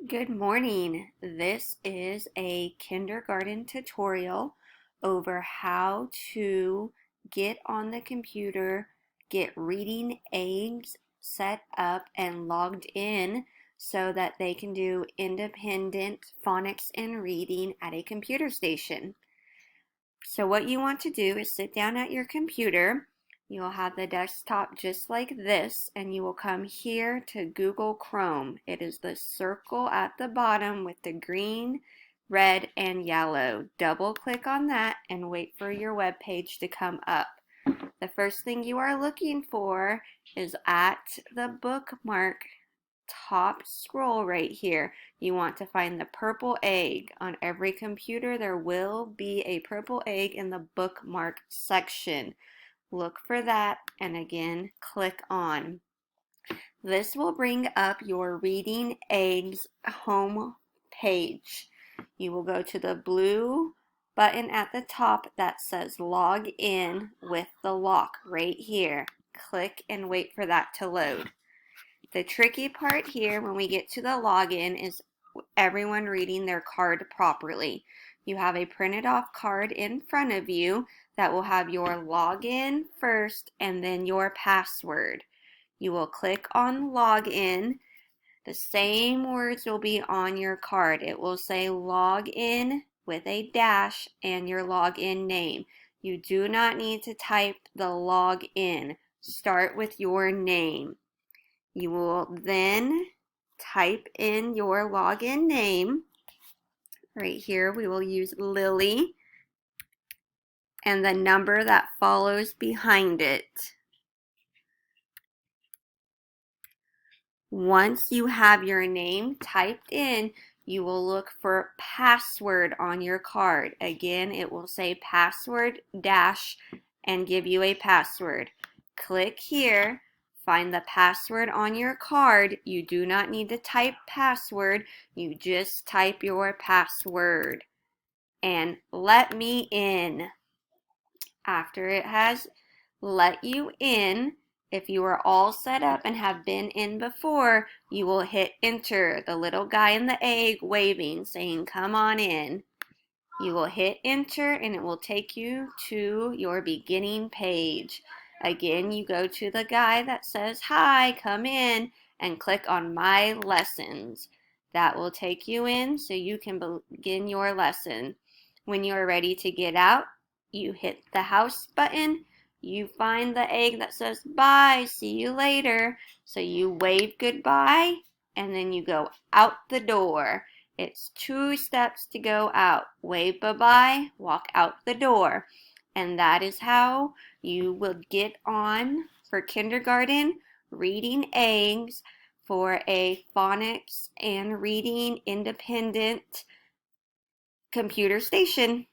Good morning. This is a kindergarten tutorial over how to get on the computer, get reading aids set up and logged in so that they can do independent phonics and reading at a computer station. So what you want to do is sit down at your computer. You will have the desktop just like this, and you will come here to Google Chrome. It is the circle at the bottom with the green, red, and yellow. Double click on that and wait for your web page to come up. The first thing you are looking for is at the bookmark top scroll right here. You want to find the purple egg. On every computer there will be a purple egg in the bookmark section. Look for that and again click on. This will bring up your Reading Eggs home page. You will go to the blue button at the top that says log in with the lock right here. Click and wait for that to load. The tricky part here when we get to the login is everyone reading their card properly. You have a printed off card in front of you that will have your login first and then your password. You will click on login. The same words will be on your card. It will say login with a dash and your login name. You do not need to type the login. Start with your name. You will then type in your login name. Right here we will use Lily and the number that follows behind it. Once you have your name typed in, you will look for password on your card. Again, it will say password dash and give you a password. Click here. Find the password on your card. You do not need to type password. You just type your password. And let me in. After it has let you in, if you are all set up and have been in before, you will hit enter, the little guy in the egg waving, saying come on in. You will hit enter and it will take you to your beginning page. Again, you go to the guy that says hi, come in, and click on my lessons. That will take you in so you can begin your lesson. When you are ready to get out, you hit the house button. You find the egg that says bye, see you later. So you wave goodbye and then you go out the door. It's 2 steps to go out. Wave bye-bye, walk out the door. And that is how you will get on for kindergarten reading eggs for a phonics and reading independent computer station.